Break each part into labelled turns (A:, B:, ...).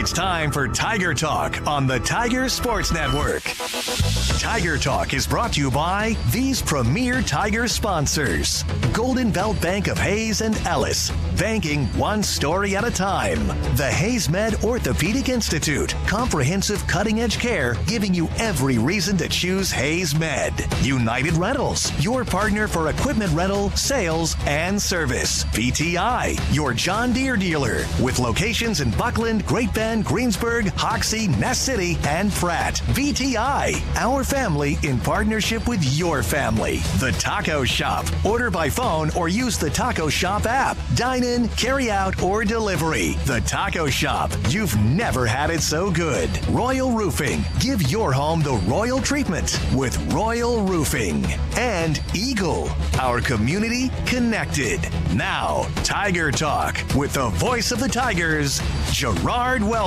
A: It's time for Tiger Talk on the Tiger Sports Network. Tiger Talk is brought to you by these premier Tiger sponsors. Golden Belt Bank of Hayes and Ellis. Banking one story at a time. The Hayes Med Orthopedic Institute. Comprehensive cutting-edge care giving you every reason to choose Hayes Med. United Rentals. Your partner for equipment rental, sales, and service. VTI. Your John Deere dealer. With locations in Buckland, Great Bend, Greensburg, Hoxie, Ness City, and Pratt. VTI. Our family in partnership with your family. The Taco Shop. Order by phone or use the Taco Shop app. Dine in, carry out, or delivery. The Taco Shop. You've never had it so good. Royal Roofing. Give your home the royal treatment with Royal Roofing. And Eagle. Our community connected. Now, Tiger Talk with the voice of the Tigers, Gerard Wellbrock.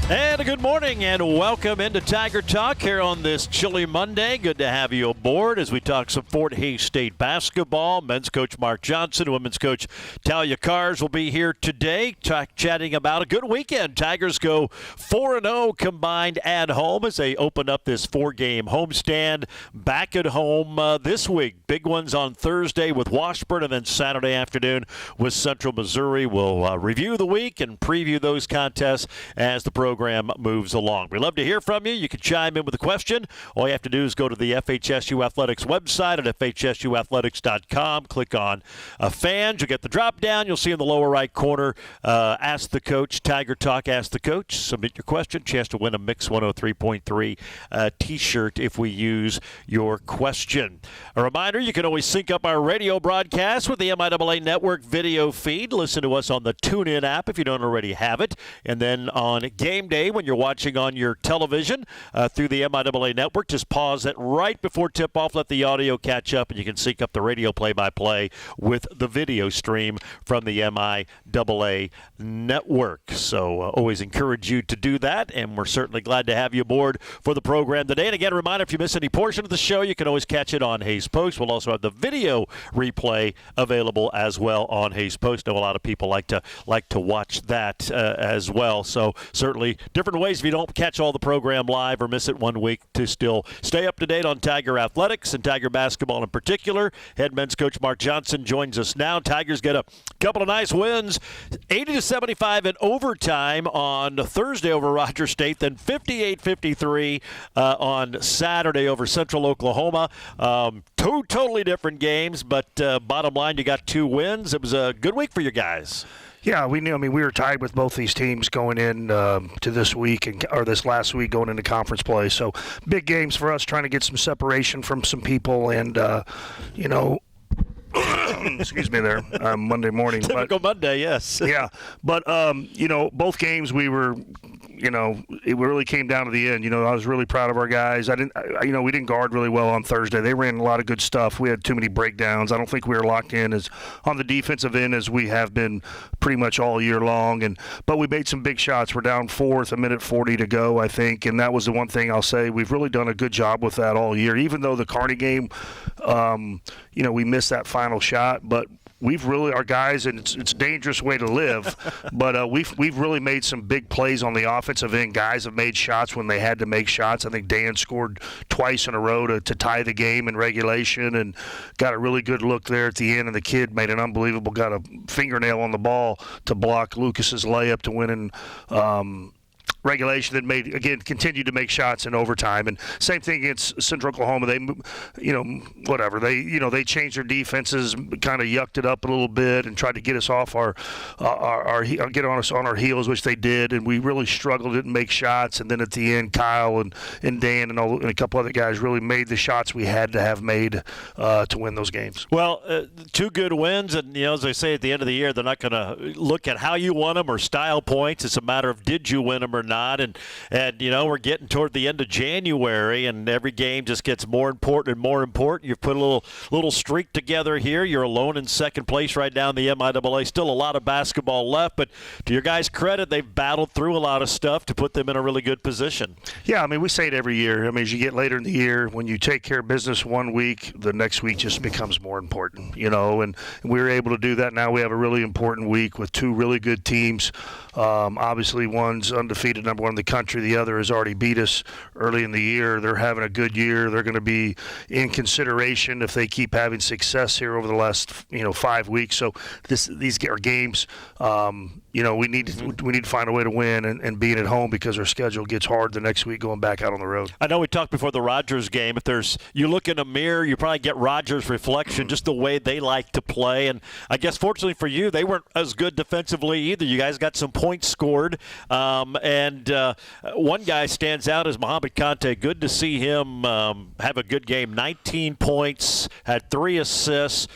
B: And a good morning and welcome into Tiger Talk here on this chilly Monday. Good to have you aboard as we talk some Fort Hays State basketball. Men's coach Mark Johnson, women's coach Talia Cars will be here today chatting about a good weekend. Tigers go 4-0 combined at home as they open up this four-game homestand back at home this week. Big ones on Thursday with Washburn and then Saturday afternoon with Central Missouri. We'll review the week and preview those contests as the program moves along. We'd love to hear from you. You can chime in with a question. All you have to do is go to the FHSU Athletics website at FHSUathletics.com. Click on fans. You'll get the drop down. You'll see in the lower right corner, Ask the Coach, Tiger Talk, Ask the Coach. Submit your question. Chance to win a Mix 103.3 t-shirt if we use your question. A reminder, you can always sync up our radio broadcast with the MIAA Network video feed. Listen to us on the TuneIn app if you don't already have it. And then on Game Day, when you're watching on your television through the MIAA Network, just pause it right before tip-off, let the audio catch up, and you can sync up the radio play-by-play with the video stream from the MIAA Network. So always encourage you to do that, and we're certainly glad to have you aboard for the program today. And again, a reminder, if you miss any portion of the show, you can always catch it on Hays Post. We'll also have the video replay available as well on Hays Post. I know a lot of people like to watch that as well. So certainly different ways if you don't catch all the program live or miss it one week to still stay up to date on Tiger athletics and Tiger basketball in particular. Head men's coach Mark Johnson joins us now. Tigers get a couple of nice wins, 80-75 in overtime on Thursday over Rogers State, then 58-53 on Saturday over Central Oklahoma. Two totally different games, but bottom line, you got two wins. It was a good week for you guys.
C: Yeah, we knew. I mean, we were tied with both these teams going in to this week or this last week going into conference play. So big games for us, trying to get some separation from some people, and excuse me there, Monday morning.
B: Typical Monday, yes.
C: Yeah, but both games we were. It really came down to the end. I was really proud of our guys. We didn't guard really well on Thursday. They ran a lot of good stuff. We had too many breakdowns. I don't think we were locked in as on the defensive end as we have been pretty much all year long. But we made some big shots. We're down fourth, a minute 40 to go, I think. And that was the one thing I'll say. We've really done a good job with that all year. Even though the Kearney game, we missed that final shot, but we've really, our guys, and it's a dangerous way to live, but we've really made some big plays on the offensive end. Guys have made shots when they had to make shots. I think Dan scored twice in a row to tie the game in regulation and got a really good look there at the end, and the kid made an unbelievable, got a fingernail on the ball to block Lucas's layup to win in regulation that continued to make shots in overtime. And same thing against Central Oklahoma. They, they changed their defenses, kind of yucked it up a little bit and tried to get us off get on us on our heels, which they did. And we really struggled, didn't make shots. And then at the end, Kyle and Dan and a couple other guys really made the shots we had to have made to win those games.
B: Well, two good wins. And, as I say, at the end of the year, they're not going to look at how you won them or style points. It's a matter of did you win them or not. And we're getting toward the end of January, and every game just gets more important and more important. You've put a little streak together here. You're alone in second place right now in the MIAA. Still a lot of basketball left, but to your guys' credit, they've battled through a lot of stuff to put them in a really good position.
C: Yeah, I mean, we say it every year. I mean, as you get later in the year, when you take care of business one week, the next week just becomes more important, and we were able to do that. Now we have a really important week with two really good teams. Obviously, one's undefeated, number one in the country. The other has already beat us early in the year. They're having a good year. They're going to be in consideration if they keep having success here over the last 5 weeks. So these are games. We need to find a way to win and being at home because our schedule gets hard the next week going back out on the road.
B: I know we talked before the Rogers game. If you look in a mirror, you probably get Rogers' reflection, just the way they like to play. And I guess fortunately for you, they weren't as good defensively either. You guys got some points scored. One guy stands out as Mohamed Kante. Good to see him have a good game. 19 points, had 3 assists.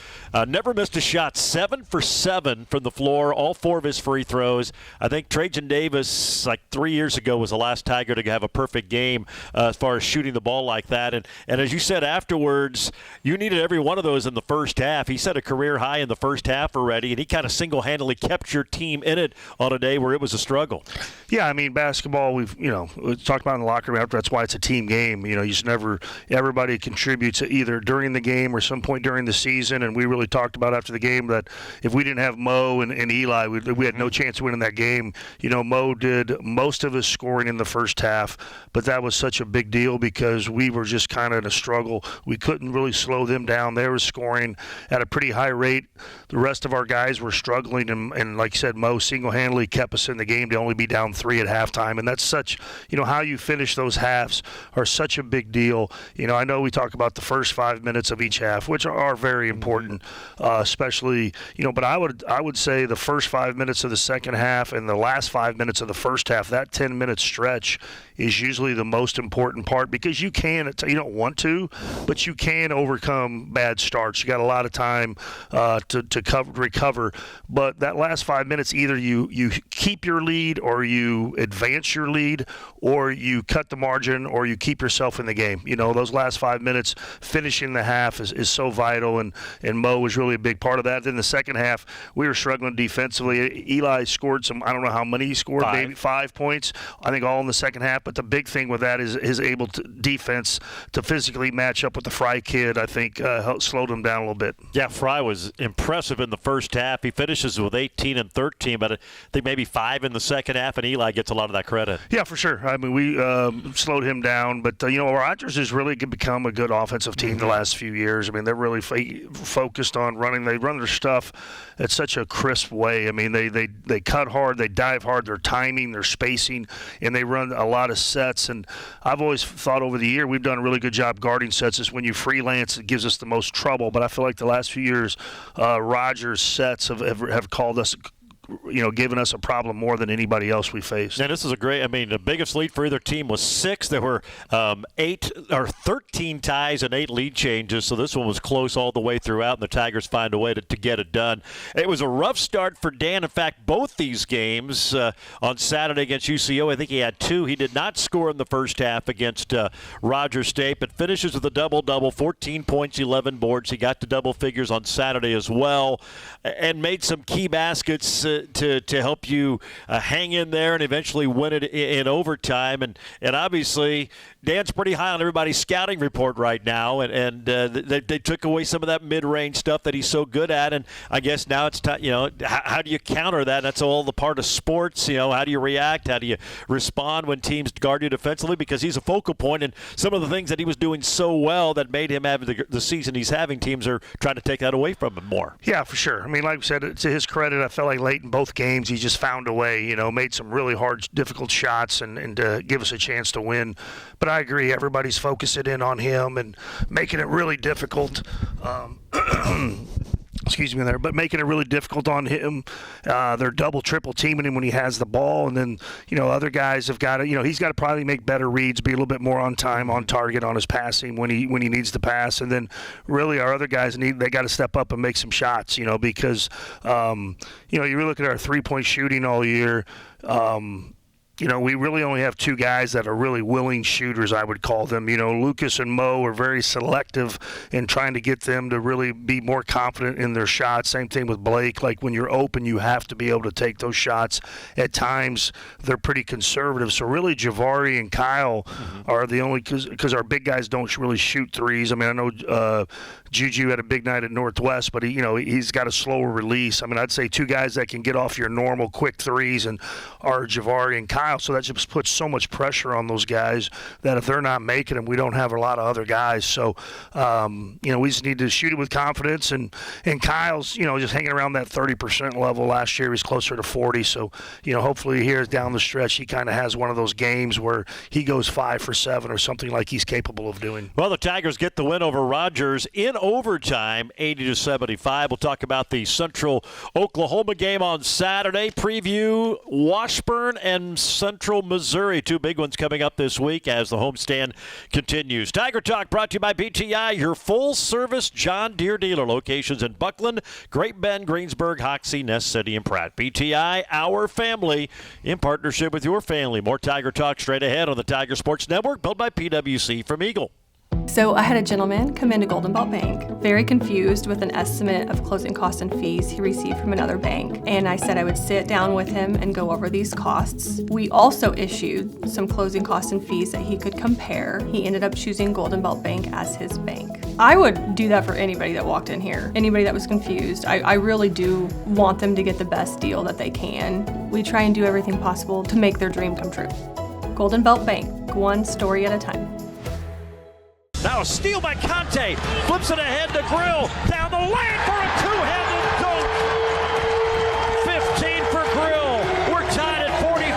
B: Never missed a shot. 7 for 7 from the floor, all 4 of his free throws. I think Trajan Davis, like 3 years ago, was the last Tiger to have a perfect game as far as shooting the ball like that. And as you said afterwards, you needed every one of those in the first half. He set a career high in the first half already, and he kind of single-handedly kept your team in it on a day where it was a struggle.
C: Yeah, I mean, basketball, we've talked about in the locker room after. That's why it's a team game. You just never – everybody contributes either during the game or some point during the season, and we really talked about after the game that if we didn't have Mo and Eli, we had no chance of winning that game. Mo did most of his scoring in the first half, but that was such a big deal because we were just kind of in a struggle. We couldn't really slow them down. They were scoring at a pretty high rate. The rest of our guys were struggling, and like you said, Mo single-handedly kept us in the game to only be down 3 at halftime, and that's such, how you finish those halves are such a big deal. I know we talk about the first 5 minutes of each half, which are very important, especially, but I would say the first 5 minutes of the second half and the last 5 minutes of the first half, that 10-minute stretch is usually the most important part because you don't want to, but you can overcome bad starts. You got a lot of time to recover, but that last 5 minutes, either you keep your lead or you advance your lead or you cut the margin or you keep yourself in the game. Those last 5 minutes finishing the half is so vital, and Mo was really a big part of that. Then the second half, we were struggling defensively. Eli scored I don't know how many he scored,
B: 5.
C: maybe 5 points, I think, all in the second half. But the big thing with that is his able to defense to physically match up with the Fry kid, I think, helped slow him down a little bit.
B: Yeah, Fry was impressive in the first half. He finishes with 18 and 13, but I think maybe 5 in the second half, and Eli gets a lot of that credit.
C: Yeah, for sure. I mean, we slowed him down. But, Rogers has really become a good offensive team the last few years. I mean, they're really focused on running. They run their stuff at such a crisp way. I mean, they cut hard, they dive hard, their timing, their spacing, and they run a lot of sets. And I've always thought over the year we've done a really good job guarding sets. Is when you freelance, it gives us the most trouble. But I feel like the last few years, Rogers' sets have called us, given us a problem more than anybody else we faced.
B: And this is the biggest lead for either team was 6. There were 13 ties and 8 lead changes, so this one was close all the way throughout, and the Tigers find a way to get it done. It was a rough start for Dan. In fact, both these games on Saturday against UCO, I think he had 2. He did not score in the first half against Rogers State, but finishes with a double-double, 14 points, 11 boards. He got to double figures on Saturday as well and made some key baskets to help you hang in there and eventually win it in overtime. And obviously, Dan's pretty high on everybody's scouting report right now, and they took away some of that mid-range stuff that he's so good at. And I guess now it's time, how do you counter that? That's all the part of sports. How do you react? How do you respond when teams guard you defensively? Because he's a focal point, and some of the things that he was doing so well that made him have the season he's having, teams are trying to take that away from him more.
C: Yeah, for sure. I mean, like I said, to his credit, I felt like late in both games he just found a way, made some really hard, difficult shots and give us a chance to win. But I agree, everybody's focusing in on him and making it really difficult. Excuse me there, but making it really difficult on him. They're double, triple teaming him when he has the ball, and then other guys have got to, he's got to probably make better reads, be a little bit more on time, on target on his passing when he needs to pass, and then really our other guys they got to step up and make some shots, because you really look at our 3-point shooting all year. we really only have two guys that are really willing shooters, I would call them. Lucas and Mo are very selective in trying to get them to really be more confident in their shots. Same thing with Blake. Like, when you're open, you have to be able to take those shots. At times, they're pretty conservative. So really, Javari and Kyle are the only, because our big guys don't really shoot threes. I mean, I know Juju had a big night at Northwest, but he's got a slower release. I mean, I'd say two guys that can get off your normal quick threes and are Javari and Kyle. So that just puts so much pressure on those guys that if they're not making them, we don't have a lot of other guys. So, we just need to shoot it with confidence. And Kyle's, just hanging around that 30% level. Last year, he's closer to 40. So, hopefully here down the stretch, he kind of has one of those games where he goes 5 for 7 or something like he's capable of doing.
B: Well, the Tigers get the win over Rogers in overtime, 80-75. We'll talk about the Central Oklahoma game on Saturday. Preview Washburn and Central Missouri, two big ones coming up this week as the homestand continues. Tiger Talk brought to you by BTI, your full-service John Deere dealer. Locations in Buckland, Great Bend, Greensburg, Hoxie, Ness City, and Pratt. BTI, our family, in partnership with your family. More Tiger Talk straight ahead on the Tiger Sports Network, built by PwC from Eagle.
D: So I had a gentleman come into Golden Belt Bank, very confused with an estimate of closing costs and fees he received from another bank. And I said I would sit down with him and go over these costs. We also issued some closing costs and fees that he could compare. He ended up choosing Golden Belt Bank as his bank. I would do that for anybody that walked in here, anybody that was confused. I really do want them to get the best deal that they can. We try and do everything possible to make their dream come true. Golden Belt Bank, one story at a time.
B: Now a steal by Conte, flips it ahead to Grill, down the lane for a two-handed dunk. 15 for Grill. We're tied at 45.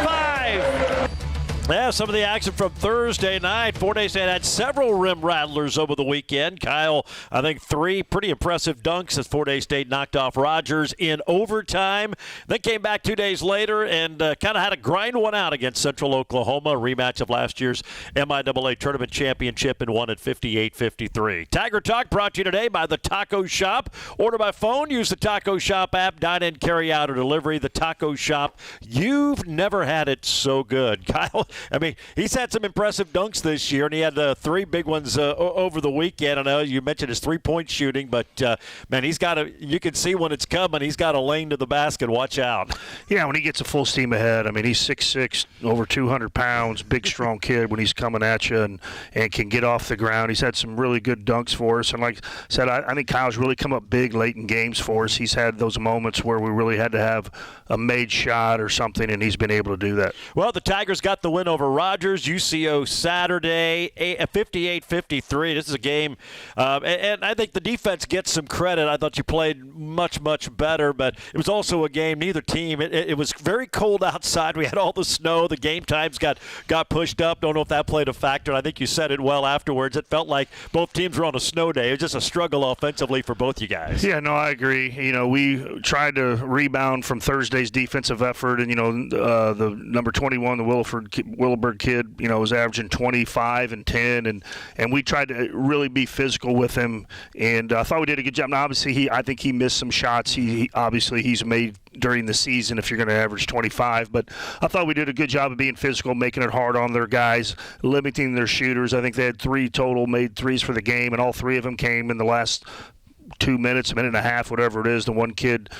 B: Yeah, some of the action from Thursday night. Fort Hays State had several rim rattlers over the weekend. Kyle, I think 3 pretty impressive dunks as Fort Hays State knocked off Rogers in overtime. Then came back 2 days later and kind of had to grind one out against Central Oklahoma, a rematch of last year's MIAA Tournament Championship, and won at 58-53. Tiger Talk brought to you today by the Taco Shop. Order by phone, use the Taco Shop app, dine in, carry out, or delivery. The Taco Shop, you've never had it so good. Kyle, I mean, he's had some impressive dunks this year, and he had 3 big ones over the weekend. I know you mentioned his three-point shooting, but, man, you can see when it's coming. He's got a lane to the basket. Watch out.
C: Yeah, when he gets a full steam ahead, I mean, he's 6'6", over 200 pounds, big, strong kid when he's coming at you and can get off the ground. He's had some really good dunks for us. And like I said, I think Kyle's really come up big late in games for us. He's had those moments where we really had to have a made shot or something, and he's been able to do that.
B: Well, the Tigers got the win over Rogers, UCO Saturday, 58-53. This is a game, and I think the defense gets some credit. I thought you played much, much better, but it was also a game, neither team, it was very cold outside. We had all the snow. The game times got pushed up. Don't know if that played a factor. I think you said it well afterwards. It felt like both teams were on a snow day. It was just a struggle offensively for both you guys.
C: Yeah, no, I agree. We tried to rebound from Thursday's defensive effort, and, the number 21, the Willowburg kid, was averaging 25 and 10, and we tried to really be physical with him, and I thought we did a good job. Now, obviously, I think he missed some shots. He's made during the season if you're going to average 25, but I thought we did a good job of being physical, making it hard on their guys, limiting their shooters. I think they had 3 total made threes for the game, and all 3 of them came in the last 2 minutes, a minute and a half, whatever it is. The one kid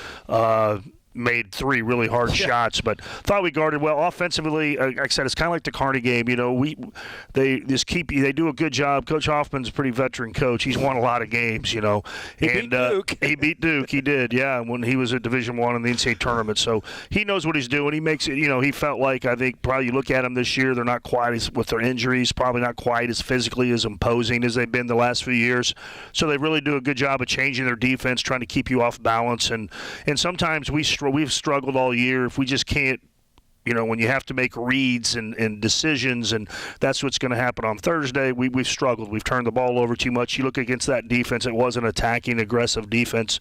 C: made 3 really hard shots, but thought we guarded well offensively. Like I said, it's kind of like the Kearney game. They do a good job. Coach Hoffman's a pretty veteran coach. He's won a lot of games. He beat Duke. He beat Duke. He did, yeah, when he was at Division I in the NCAA tournament. So he knows what he's doing. He makes it. He felt like, I think probably you look at him this year, they're not quite as, with their injuries, probably not quite as physically as imposing as they've been the last few years. So they really do a good job of changing their defense, trying to keep you off balance, and sometimes we've struggled all year if we just can't, when you have to make reads and decisions, and that's what's going to happen on Thursday. We've struggled. We've turned the ball over too much. You look against that defense, it was an attacking, aggressive defense,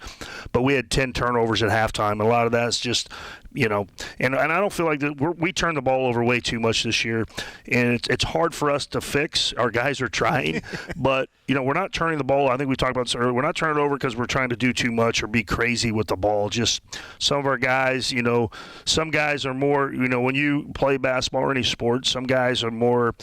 C: but we had 10 turnovers at halftime. A lot of that's just, and I don't feel like we turned the ball over way too much this year, and it's hard for us to fix. Our guys are trying, but, we're not turning the ball. I think we talked about this earlier. We're not turning it over because we're trying to do too much or be crazy with the ball. Just some of our guys, some guys are more, when you play basketball or any sport, some guys are more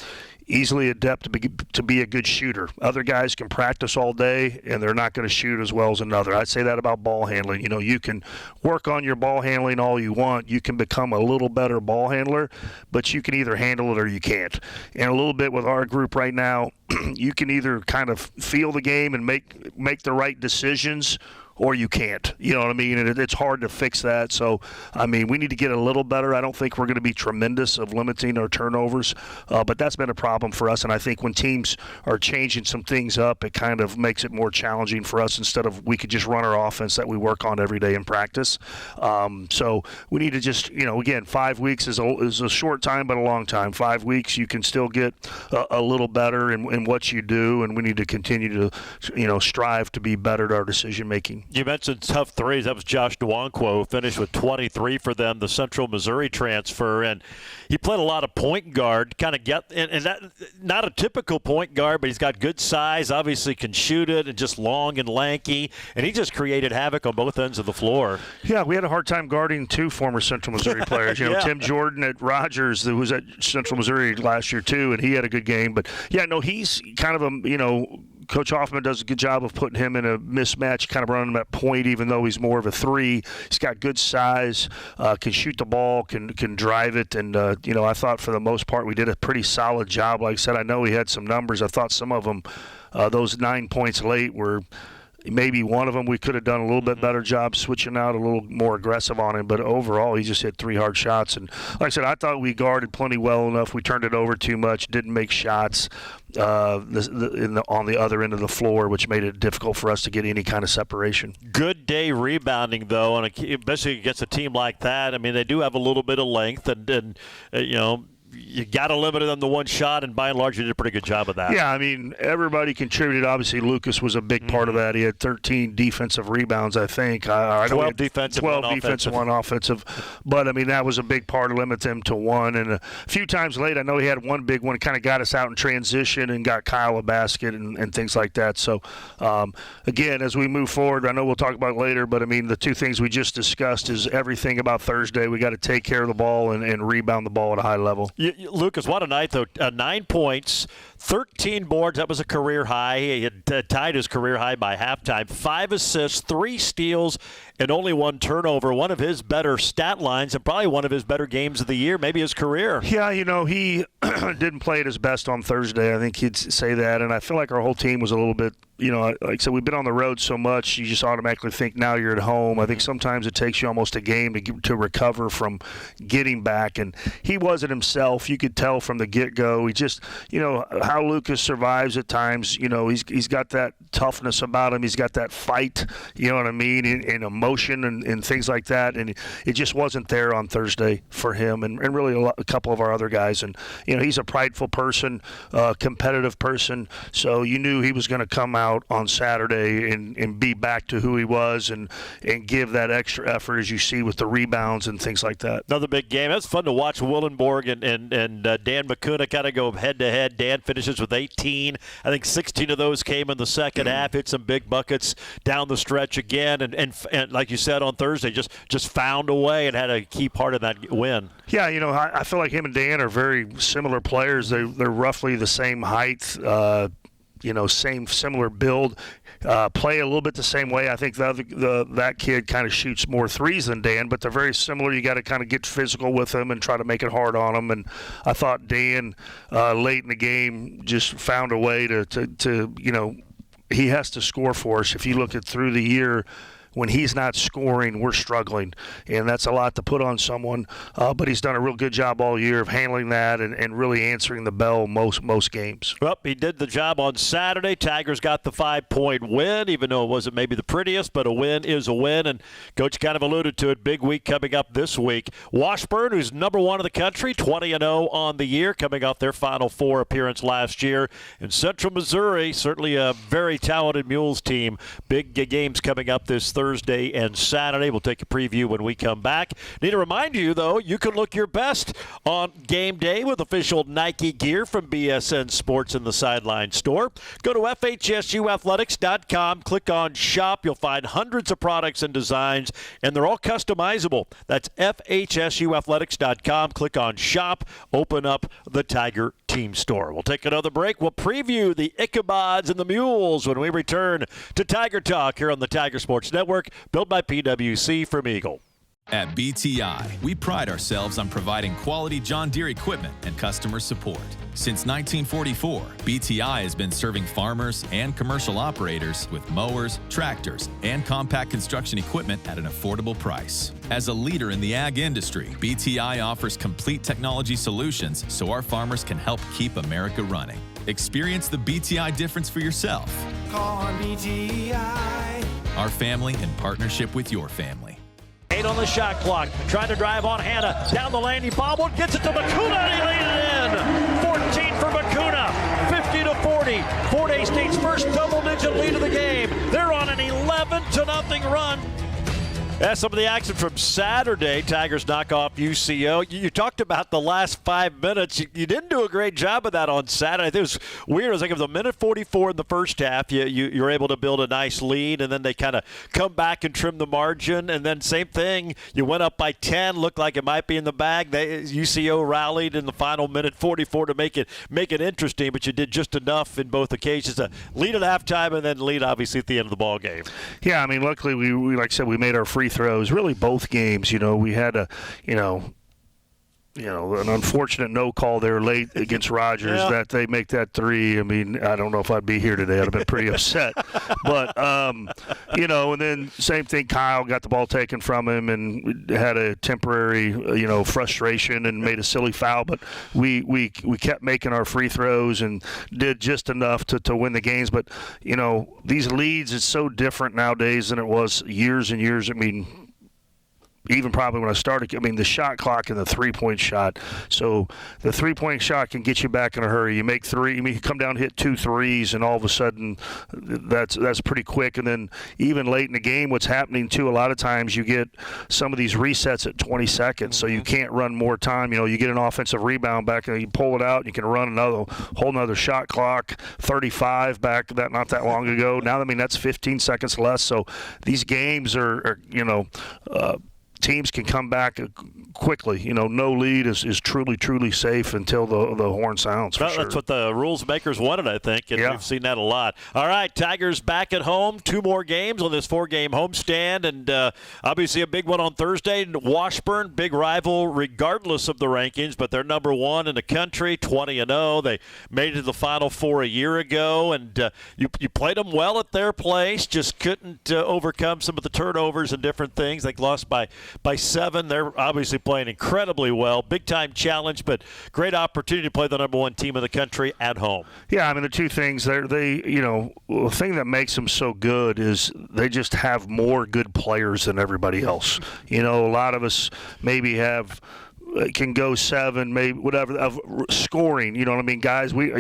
C: easily adept to be a good shooter. Other guys can practice all day, and they're not going to shoot as well as another. I'd say that about ball handling. You can work on your ball handling all you want. You can become a little better ball handler, but you can either handle it or you can't. And a little bit with our group right now, you can either kind of feel the game and make the right decisions, or you can't. You know what I mean? And it's hard to fix that. So, I mean, we need to get a little better. I don't think we're going to be tremendous of limiting our turnovers, but that's been a problem for us. And I think when teams are changing some things up, it kind of makes it more challenging for us instead of we could just run our offense that we work on every day in practice. So we need to just, again, 5 weeks is a short time but a long time. 5 weeks, you can still get a little better in what you do, and we need to continue to, strive to be better at our decision-making.
B: You mentioned tough threes. That was Josh Nwankwo, finished with 23 for them, the Central Missouri transfer. And he played a lot of point guard, and that, not a typical point guard, but he's got good size, obviously can shoot it, and just long and lanky. And he just created havoc on both ends of the floor.
C: Yeah, we had a hard time guarding two former Central Missouri players.
B: Yeah.
C: Tim Jordan at Rogers, who was at Central Missouri last year too, and he had a good game. But, he's kind of a, Coach Hoffman does a good job of putting him in a mismatch, kind of running him at point, even though he's more of a three. He's got good size, can shoot the ball, can drive it. And, I thought for the most part we did a pretty solid job. Like I said, I know he had some numbers. I thought some of them, those 9 points late were – maybe one of them we could have done a little bit better job switching out, a little more aggressive on him. But overall, he just hit 3 hard shots. And like I said, I thought we guarded plenty well enough. We turned it over too much, didn't make shots on the other end of the floor, which made it difficult for us to get any kind of separation.
B: Good day rebounding, though, and especially against a team like that. I mean, they do have a little bit of length, and you got to limit them to one shot, and by and large, you did a pretty good job of that.
C: Yeah, I mean, everybody contributed. Obviously, Lucas was a big part of that. He had 13 defensive rebounds, I think.
B: 12 defensive,
C: 1 offensive. But, I mean, that was a big part to limit them to one. And a few times late, I know he had one big one, kind of got us out in transition and got Kyle a basket and things like that. So, again, as we move forward, I know we'll talk about it later, but, I mean, the two things we just discussed is everything about Thursday. We got to take care of the ball and rebound the ball at a high level.
B: Lucas, what a night, though. 9 points, 13 boards. That was a career high. He had tied his career high by halftime. 5 assists, 3 steals, and only 1 turnover. One of his better stat lines and probably one of his better games of the year, maybe his career.
C: Yeah, he didn't play at his best on Thursday. I think he'd say that. And I feel like our whole team was a little bit, like I said, we've been on the road so much, you just automatically think now you're at home. I think sometimes it takes you almost a game to recover from getting back. And he wasn't himself. You could tell from the get-go. He just, how Lucas survives at times. He's got that toughness about him. He's got that fight, you know what I mean, and emotion and things like that. And it just wasn't there on Thursday for him and really a couple of our other guys. And, he's a prideful person, competitive person. So you knew he was going to come out on Saturday and be back to who he was and give that extra effort, as you see with the rebounds and things like that.
B: Another big game. It's fun to watch Willenborg and Dan McCuna kind of go head-to-head. Dan finishes with 18. I think 16 of those came in the second half, hit some big buckets down the stretch again, and like you said on Thursday, just found a way and had a key part of that win.
C: Yeah, I feel like him and Dan are very similar players. They're roughly the same height, similar build, play a little bit the same way. I think that kid kind of shoots more threes than Dan, but they're very similar. You got to kind of get physical with them and try to make it hard on them. And I thought Dan, late in the game, just found a way to he has to score for us. If you look at through the year, when he's not scoring, we're struggling, and that's a lot to put on someone. But he's done a real good job all year of handling that and really answering the bell most games.
B: Well, he did the job on Saturday. Tigers got the 5-point win, even though it wasn't maybe the prettiest, but a win is a win. And Coach kind of alluded to it, big week coming up this week. Washburn, who's number 1 in the country, 20-0 on the year, coming off their Final Four appearance last year. And Central Missouri, certainly a very talented Mules team. Big games coming up this Thursday. Thursday and Saturday. We'll take a preview when we come back. Need to remind you, though, you can look your best on game day with official Nike gear from BSN Sports in the Sideline Store. Go to FHSUathletics.com, click on Shop. You'll find hundreds of products and designs, and they're all customizable. That's FHSUathletics.com. Click on Shop. Open up the Tiger Team Store. We'll take another break. We'll preview the Ichabods and the Mules when we return to Tiger Talk here on the Tiger Sports Network, built by PwC from Eagle.
E: At BTI, we pride ourselves on providing quality John Deere equipment and customer support. Since 1944, BTI has been serving farmers and commercial operators with mowers, tractors, and compact construction equipment at an affordable price. As a leader in the ag industry, BTI offers complete technology solutions so our farmers can help keep America running. Experience the BTI difference for yourself.
F: Call BTI.
E: Our family in partnership with your family.
B: 8 on the shot clock, trying to drive on Hanna. Down the lane, he bobbled, gets it to Bacuna, and he laid it in. 14 for Bacuna, 50-40. Fort Hays State's first double-digit lead of the game. They're on an 11-0 run. That's some of the action from Saturday. Tigers knock off UCO. You talked about the last 5 minutes. You didn't do a great job of that on Saturday. It was weird. It was like it was a minute 44 in the first half. You were able to build a nice lead, and then they kind of come back and trim the margin. And then same thing. You went up by 10. Looked like it might be in the bag. UCO rallied in the final minute 44 to make it interesting, but you did just enough in both occasions to lead at halftime and then lead, obviously, at the end of the ball game.
C: Yeah, I mean, luckily, we like I said, we made our free throws. Really, both games, we had a, an unfortunate no call there late against Rogers that they make that three. I mean, I don't know if I'd be here today. I'd have been pretty upset. But, and then same thing, Kyle got the ball taken from him and had a temporary, frustration and made a silly foul. But we kept making our free throws and did just enough to win the games. But, these leads, it's so different nowadays than it was years and years. I mean, even probably when I started, the shot clock and the three-point shot. So the three-point shot can get you back in a hurry. You make three. You come down and hit 2 threes, and all of a sudden that's pretty quick. And then even late in the game, what's happening, too, a lot of times you get some of these resets at 20 seconds, so you can't run more time. You get an offensive rebound back, and you pull it out, and you can run whole another shot clock, 35 back not that long ago. Now, that's 15 seconds less. So these games are teams can come back quickly. No lead is truly, truly safe until the horn sounds. For sure.
B: That's what the rules makers wanted, I think, and we've seen that a lot. All right, Tigers back at home. 2 more games on this 4-game homestand, and obviously a big one on Thursday. Washburn, big rival regardless of the rankings, but they're number 1 in the country, 20-0. They made it to the Final Four a year ago, and you played them well at their place, just couldn't overcome some of the turnovers and different things. They lost by 7. They're obviously playing incredibly well. Big-time challenge, but great opportunity to play the number 1 team in the country at home.
C: Yeah, the two things, the thing that makes them so good is they just have more good players than everybody else. A lot of us maybe can go 7, maybe whatever, of scoring. You know what I mean? Guys, we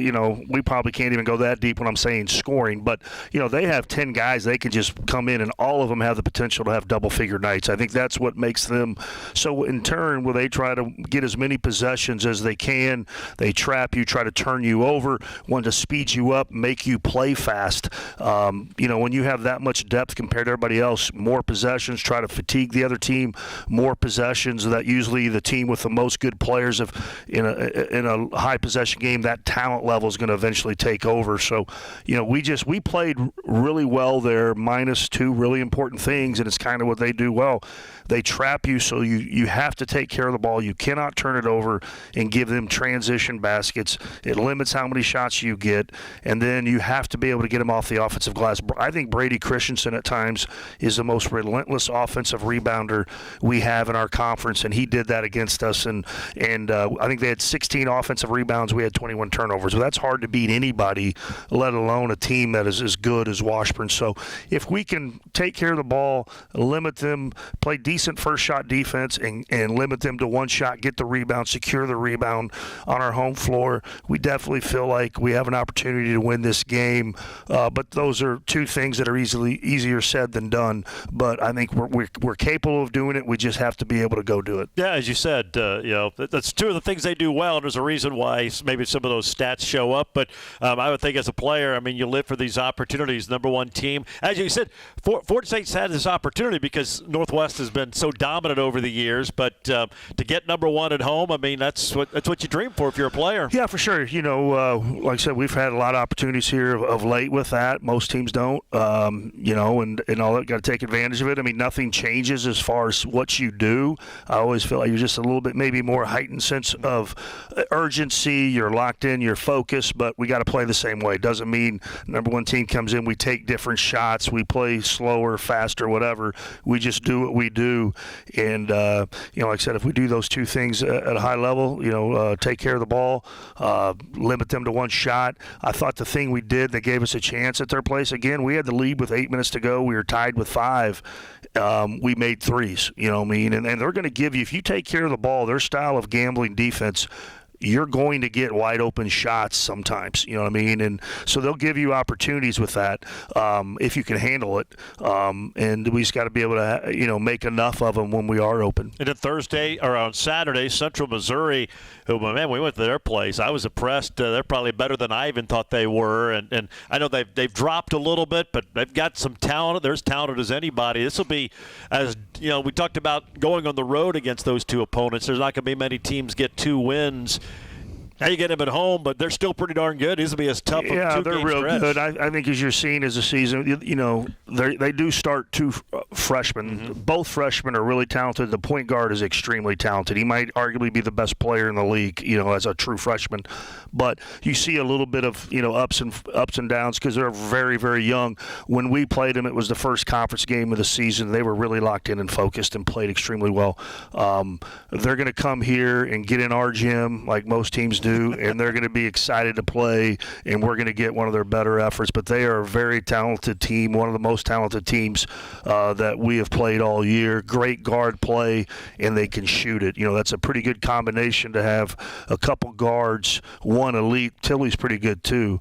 C: probably can't even go that deep when I'm saying scoring, but they have 10 guys they can just come in, and all of them have the potential to have double-figure nights. I think that's what makes them so, in turn, where they try to get as many possessions as they can. They trap you, try to turn you over, want to speed you up, make you play fast. When you have that much depth compared to everybody else, more possessions, try to fatigue the other team, more possessions, that usually the team with the most good players in a high possession game, that talent level is going to eventually take over. So, we played really well there, minus 2 really important things, and it's kind of what they do well. They trap you, so you have to take care of the ball. You cannot turn it over and give them transition baskets. It limits how many shots you get, and then you have to be able to get them off the offensive glass. I think Brady Christensen at times is the most relentless offensive rebounder we have in our conference, and he did that against us us, and I think they had 16 offensive rebounds. We had 21 turnovers. So that's hard to beat anybody, let alone a team that is as good as Washburn. So if we can take care of the ball, limit them, play decent first shot defense, and limit them to one shot, get the rebound, secure the rebound on our home floor, we definitely feel like we have an opportunity to win this game. But those are two things that are easier said than done. But I think we're capable of doing it. We just have to be able to go do it.
B: Yeah, as you said, that's two of the things they do well, and there's a reason why maybe some of those stats show up. But I would think as a player, I mean, you live for these opportunities. Number one team, as you said, Fort State's had this opportunity because Northwest has been so dominant over the years. But to get number one at home, I mean, that's what you dream for if you're a player.
C: Yeah, for sure. Like I said, we've had a lot of opportunities here of late with that. Most teams don't, and all that. Got to take advantage of it. I mean, nothing changes as far as what you do. I always feel like you're just a little bit maybe more heightened sense of urgency. You're locked in, you're focused, but we got to play the same way. Doesn't mean number one team comes in, we take different shots, we play slower, faster, whatever. We just do what we do. And, like I said, if we do those two things at a high level, take care of the ball, limit them to one shot. I thought the thing we did that gave us a chance at their place, again, we had the lead with 8 minutes to go. We were tied with 5. We made threes, you know what I mean? And they're going to give you, if you take care of the ball, their style of gambling defense, you're going to get wide open shots sometimes, you know what I mean? And so they'll give you opportunities with that if you can handle it. And we just got to be able to, make enough of them when we are open.
B: And then on Saturday, Central Missouri, we went to their place. I was impressed. They're probably better than I even thought they were. And I know they've dropped a little bit, but they've got some talent. They're as talented as anybody. This will be, as we talked about going on the road against those two opponents. There's not going to be many teams get 2 wins. Now you get them at home, but they're still pretty darn good. These will be as tough of a two-game stretch.
C: Yeah, they're real good. I think as you're seeing as a season, they do start 2 freshmen. Mm-hmm. Both freshmen are really talented. The point guard is extremely talented. He might arguably be the best player in the league, as a true freshman. But you see a little bit of, ups and downs because they're very, very young. When we played them, it was the first conference game of the season. They were really locked in and focused and played extremely well. They're going to come here and get in our gym like most teams do, and they're going to be excited to play, and we're going to get one of their better efforts. But they are a very talented team, one of the most talented teams that we have played all year. Great guard play, and they can shoot it. That's a pretty good combination to have a couple guards, one elite. Tilly's pretty good too,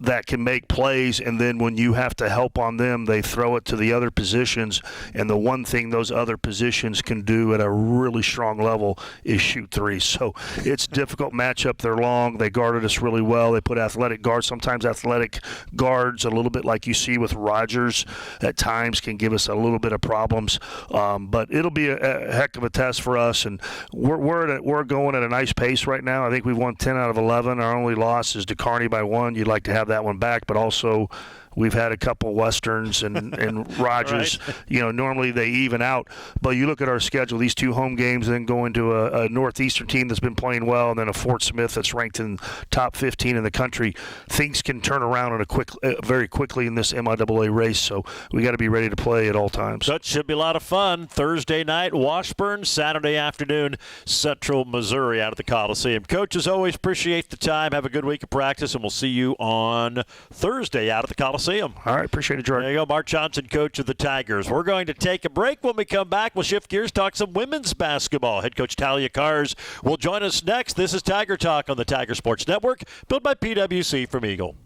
C: that can make plays, and then when you have to help on them, they throw it to the other positions, and the one thing those other positions can do at a really strong level is shoot threes. So it's difficult matchup. They're long. They guarded us really well. They put athletic guards. Sometimes athletic guards, a little bit like you see with Rogers, at times can give us a little bit of problems. But it'll be a heck of a test for us, and we're going at a nice pace right now. I think we've won 10 out of 11. Our only loss is to Kearney by 1. You'd like to have that one back, but also we've had a couple Westerns and Rogers. Right. Normally they even out. But you look at our schedule, these 2 home games, then going to a Northeastern team that's been playing well, and then a Fort Smith that's ranked in top 15 in the country. Things can turn around very quickly in this MIAA race, so we got to be ready to play at all times.
B: That should be a lot of fun. Thursday night, Washburn. Saturday afternoon, Central Missouri out at the Coliseum. Coach, as always, appreciate the time. Have a good week of practice, and we'll see you on Thursday out at the Coliseum.
C: All right, appreciate it, Jordan.
B: There you go, Mark Johnson, coach of the Tigers. We're going to take a break. When we come back, we'll shift gears, talk some women's basketball. Head coach Talia Cars will join us next. This is Tiger Talk on the Tiger Sports Network, built by PwC from Eagle.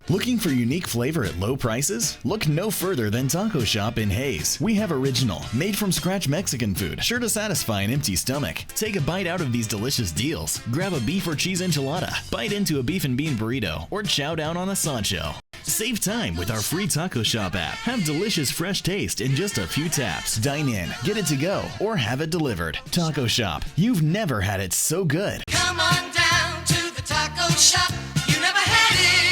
G: Looking for unique flavor at low prices? Look no further than Taco Shop in Hayes. We have original, made-from-scratch Mexican food, sure to satisfy an empty stomach. Take a bite out of these delicious deals. Grab a beef or cheese enchilada, bite into a beef and bean burrito, or chow down on a Sancho. Save time with our free Taco Shop app. Have delicious fresh taste in just a few taps. Dine in, get it to go, or have it delivered. Taco Shop. You've never had it so good.
F: Come on down to the Taco Shop. You never had it.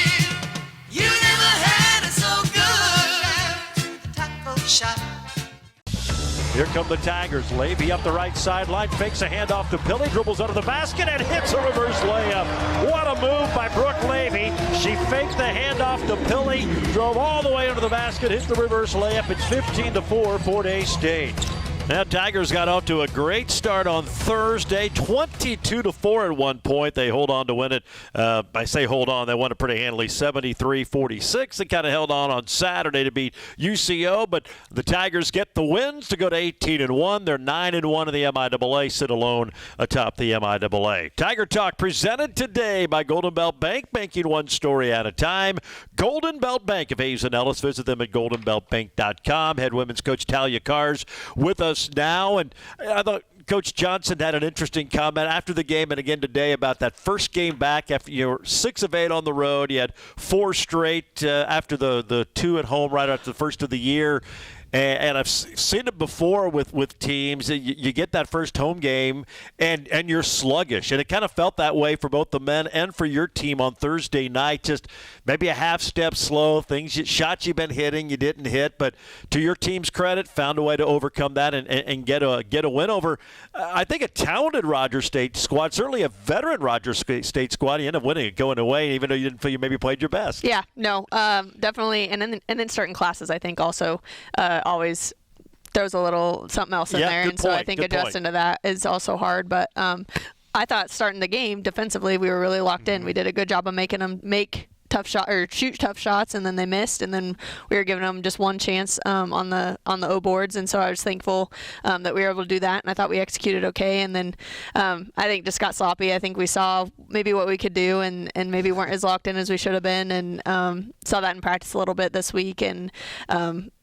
F: You never had it so good. To the Taco Shop.
B: Here come the Tigers. Levy up the right sideline, fakes a handoff to Pilly, dribbles under the basket, and hits a reverse layup. What a move by Brooke Levy. She faked the handoff to Pilly, drove all the way under the basket, hit the reverse layup. It's 15-4, Fort Hays State. Now, Tigers got off to a great start on Thursday, 22-4 at one point. They hold on to win it. I say hold on, they won it pretty handily, 73-46. They kind of held on Saturday to beat UCO, but the Tigers get the wins to go to 18-1. They're 9-1 in the MIAA, sit alone atop the MIAA. Tiger Talk presented today by Golden Belt Bank, banking one story at a time. Golden Belt Bank of Hayes and Ellis. Visit them at goldenbeltbank.com. Head women's coach Talia Cars with us now, and I thought Coach Johnson had an interesting comment after the game and again today about that first game back after you were 6 of 8 on the road. You had 4 straight after the 2 at home right after the first of the year. And I've seen it before with teams. You get that first home game, and you're sluggish. And it kind of felt that way for both the men and for your team on Thursday night. Just maybe a half step slow. Shots you've been hitting, you didn't hit. But to your team's credit, found a way to overcome that and get a win over, I think, a talented Rogers State squad. Certainly a veteran Rogers State squad. You end up winning it going away, even though you didn't feel you maybe played your best.
H: Yeah, no, definitely. And then starting classes, I think, also always throws a little something else in there. And so I think adjusting to that is also hard. But I thought starting the game defensively, we were really locked in. We did a good job of making them shoot tough shots, and then they missed, and then we were giving them just one chance on the O boards. And so I was thankful that we were able to do that, and I thought we executed okay. And then I think just got sloppy. I think we saw maybe what we could do, and maybe weren't as locked in as we should have been, and saw that in practice a little bit this week. And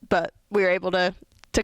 H: but we were able to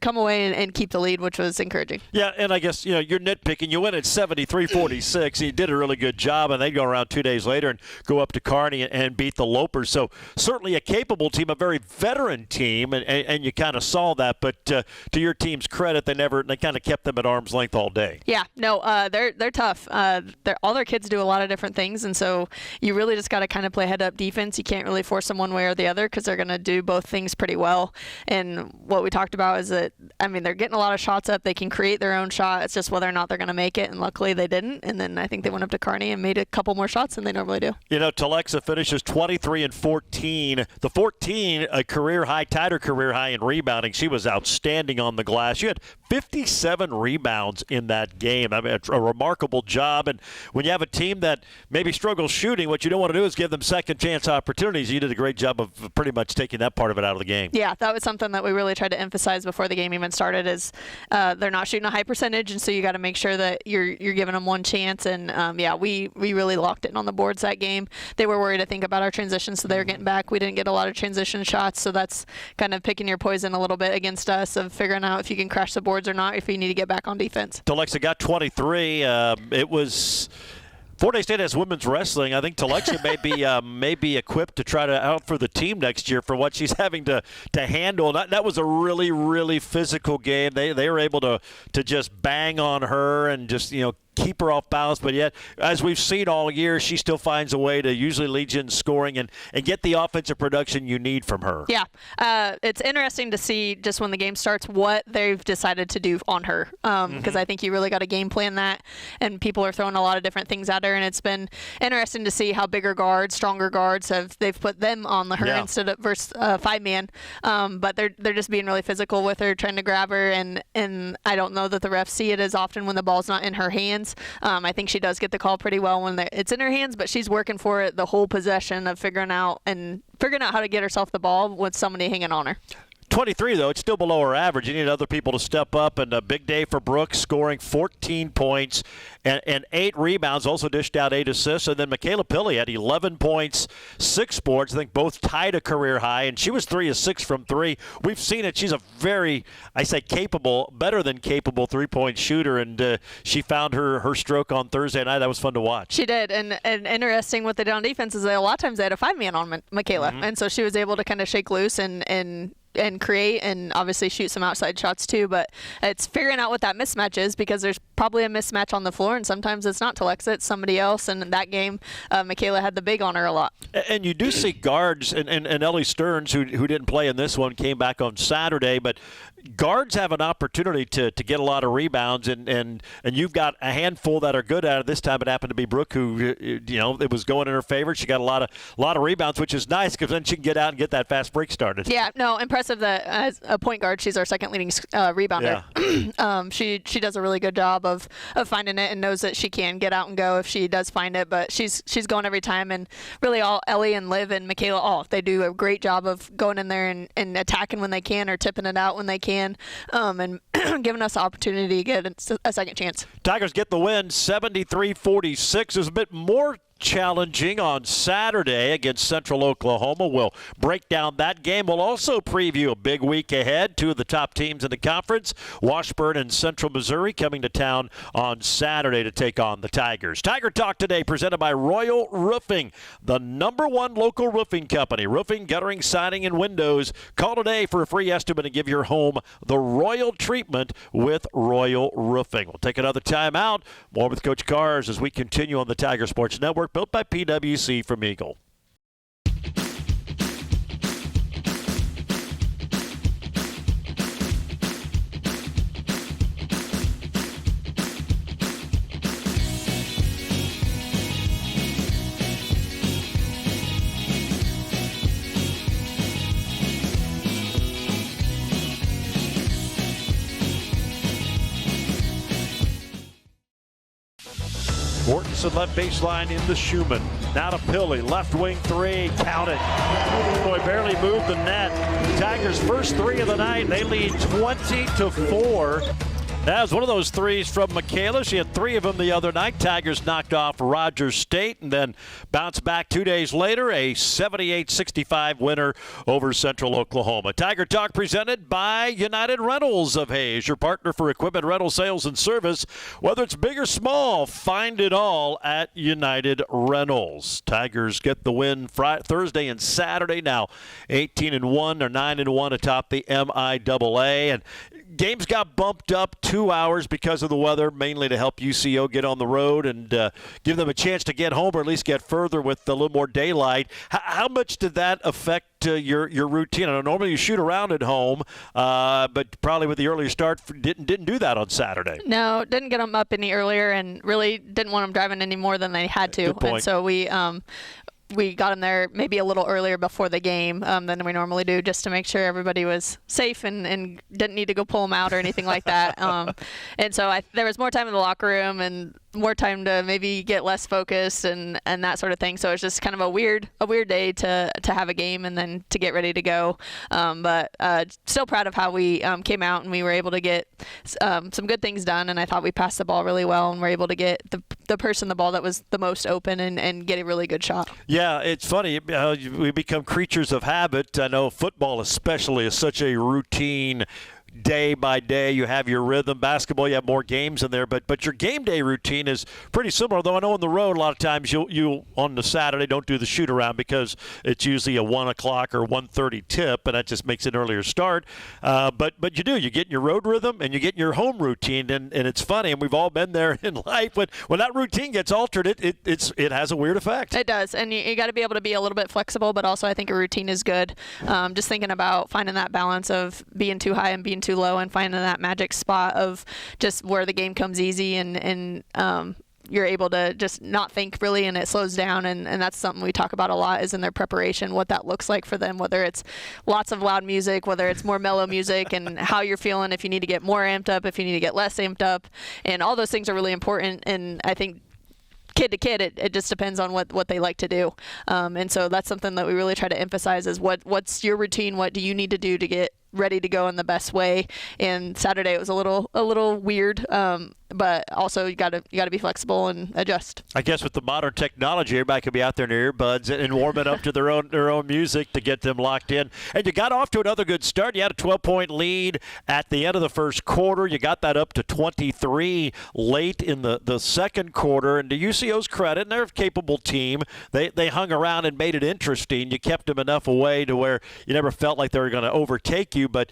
H: come away and keep the lead, which was encouraging.
B: Yeah, and I guess, you're nitpicking. You win at 73-46, and you did a really good job, and they go around 2 days later and go up to Kearney and beat the Lopers. So certainly a capable team, a very veteran team, and you kind of saw that. But to your team's credit, they kind of kept them at arm's length all day.
H: Yeah, no, they're tough. All their kids do a lot of different things, and so you really just got to kind of play head-up defense. You can't really force them one way or the other because they're going to do both things pretty well. And what we talked about is they're getting a lot of shots up. They can create their own shot. It's just whether or not they're going to make it, and luckily they didn't. And then I think they went up to Kearney and made a couple more shots than they normally do.
B: Telexa finishes 23-14. The 14, a career high, tied her career high in rebounding. She was outstanding on the glass. You had 57 rebounds in that game. I mean, a remarkable job. And when you have a team that maybe struggles shooting, what you don't want to do is give them second chance opportunities. You did a great job of pretty much taking that part of it out of the game.
H: Yeah, that was something that we really tried to emphasize before the game even started, is they're not shooting a high percentage, and so you got to make sure that you're giving them one chance. And we really locked it on the boards that game. They were worried, I think, about our transition, so they were getting back. We didn't get a lot of transition shots, so that's kind of picking your poison a little bit against us, of figuring out if you can crash the boards or not, if you need to get back on defense.
B: Telexa got 23. It was Fort Hays State has women's wrestling. I think Telexa may be equipped to try to out for the team next year for what she's having to handle. That was a really, really physical game. They were able to just bang on her and just keep her off balance, but yet, as we've seen all year, she still finds a way to usually lead you in scoring and get the offensive production you need from her.
H: Yeah, it's interesting to see just when the game starts what they've decided to do on her, because I think you really got to game plan that, and people are throwing a lot of different things at her, and it's been interesting to see how bigger guards, stronger guards they've put them on her instead of versus 5-man, but they're just being really physical with her, trying to grab her, and I don't know that the refs see it as often when the ball's not in her hands. I think she does get the call pretty well when it's in her hands, but she's working for it the whole possession of figuring out how to get herself the ball with somebody hanging on her.
B: 23, though, it's still below her average. You need other people to step up, and a big day for Brooks, scoring 14 points and 8 rebounds, also dished out 8 assists. And then Michaela Pilley had 11 points, 6 boards, I think both tied a career high, and she was 3 of 6 from 3. We've seen it. She's a very, capable, better than capable three-point shooter, and she found her stroke on Thursday night. That was fun to watch.
H: She did, and interesting what they did on defense is a lot of times they had a 5-man on Michaela, and so she was able to kind of shake loose and create and obviously shoot some outside shots too, but it's figuring out what that mismatch is, because there's probably a mismatch on the floor, and sometimes it's not Telexa, it's somebody else. And in that game, Michaela had the big on her a lot.
B: And you do see guards, and Ellie Stearns, who didn't play in this one, came back on Saturday, but guards have an opportunity to get a lot of rebounds, and you've got a handful that are good at it. This time it happened to be Brooke, who it was going in her favor. She got a lot of rebounds, which is nice because then she can get out and get that fast break started.
H: Yeah, no, impressive that as a point guard, she's our second leading rebounder. Yeah. She does a really good job of finding it and knows that she can get out and go if she does find it. But she's going every time, and really all Ellie and Liv and Michaela, they do a great job of going in there and attacking when they can or tipping it out when they can. And giving us the opportunity to get a second chance.
B: Tigers get the win, 73-46. Is a bit more challenging on Saturday against Central Oklahoma. We'll break down that game. We'll also preview a big week ahead. Two of the top teams in the conference, Washburn and Central Missouri, coming to town on Saturday to take on the Tigers. Tiger Talk today presented by Royal Roofing, the #1 local roofing company. Roofing, guttering, siding, and windows. Call today for a free estimate and give your home the royal treatment with Royal Roofing. We'll take another time out. More with Coach Cars as we continue on the Tiger Sports Network, built by PWC from Eagle. Mortensen left baseline into Schumann. Now to Pilley, left wing three, count it. Boy, barely moved the net. Tigers' first three of the night, they lead 20-4. That was one of those threes from Michaela. She had 3 of them the other night. Tigers knocked off Rogers State and then bounced back 2 days later, a 78-65 winner over Central Oklahoma. Tiger Talk presented by United Rentals of Hayes, your partner for equipment rental sales and service. Whether it's big or small, find it all at United Rentals. Tigers get the win Thursday and Saturday. Now 18-1 or 9-1 atop the MIAA. And games got bumped up 2 hours because of the weather, mainly to help UCO get on the road and give them a chance to get home or at least get further with a little more daylight. How much did that affect your routine? I know normally you shoot around at home, but probably with the earlier start didn't do that on Saturday.
H: No, didn't get them up any earlier and really didn't want them driving any more than they had to.
B: Good point.
H: And so we got them there maybe a little earlier before the game than we normally do, just to make sure everybody was safe and didn't need to go pull them out or anything like that. And so there was more time in the locker room and more time to maybe get less focused and that sort of thing. So it's just kind of a weird day to have a game and then to get ready to go. But still proud of how we came out and we were able to get some good things done. And I thought we passed the ball really well and were able to get the person the ball that was the most open and get a really good shot.
B: Yeah, it's funny. We become creatures of habit. I know football especially is such a routine. Day by day, you have your rhythm. Basketball, you have more games in there, but your game day routine is pretty similar. Though I know on the road, a lot of times you on the Saturday don't do the shoot around because it's usually a 1 o'clock or 1:30 tip, and that just makes an earlier start. But you get in your road rhythm and you get in your home routine, and it's funny, and we've all been there in life. But when that routine gets altered, it has a weird effect.
H: It does, and you got to be able to be a little bit flexible, but also I think a routine is good. Just thinking about finding that balance of being too high and being too low and finding that magic spot of just where the game comes easy and you're able to just not think really and it slows down and that's something we talk about a lot is in their preparation, what that looks like for them, whether it's lots of loud music, whether it's more mellow music and how you're feeling, if you need to get more amped up, if you need to get less amped up, and all those things are really important. And I think kid to kid, it just depends on what they like to do. And so that's something that we really try to emphasize is what's your routine, what do you need to do to get ready to go in the best way. And Saturday it was a little weird, but also you got to be flexible and adjust.
B: I guess with the modern technology, everybody could be out there in their earbuds and warming up to their own music to get them locked in. And you got off to another good start. You had a 12-point lead at the end of the first quarter. You got that up to 23 late in the second quarter. And to UCO's credit, and they're a capable team, they hung around and made it interesting. You kept them enough away to where you never felt like they were going to overtake you, but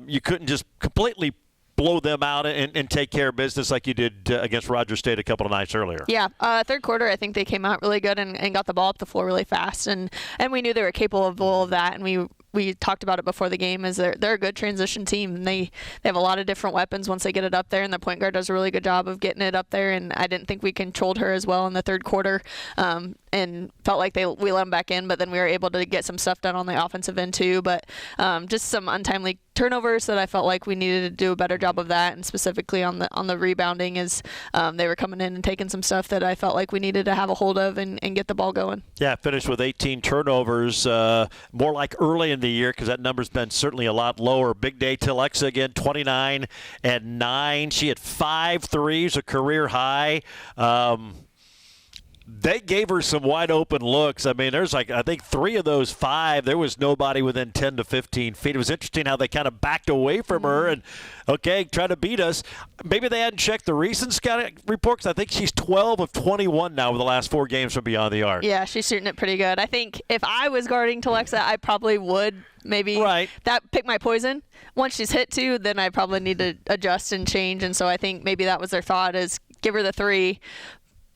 B: you couldn't just completely blow them out and take care of business like you did against Rogers State a couple of nights earlier.
H: Yeah, third quarter I think they came out really good and got the ball up the floor really fast, and we knew they were capable of that, and we we talked about it before the game, is they're a good transition team. And they have a lot of different weapons once they get it up there, and the point guard does a really good job of getting it up there. And I didn't think we controlled her as well in the third quarter, and felt like we let them back in, but then we were able to get some stuff done on the offensive end too. But just some untimely turnovers that I felt like we needed to do a better job of that, and specifically on the rebounding, is they were coming in and taking some stuff that I felt like we needed to have a hold of and get the ball going. Yeah,
B: finished with 18 turnovers, more like early in the year, because that number's been certainly a lot lower. Big day to Alexa again, 29 and 9. She had 5 threes, a career high. They gave her some wide open looks. I mean, there's I think 3 of those 5, there was nobody within 10 to 15 feet. It was interesting how they kind of backed away from her and, try to beat us. Maybe they hadn't checked the recent scouting report, because I think she's 12 of 21 now with the last 4 games from beyond the arc.
H: Yeah, she's shooting it pretty good. I think if I was guarding Telexa, I probably would maybe pick my poison. Once she's hit 2, then I probably need to adjust and change. And so I think maybe that was their thought, is give her the 3.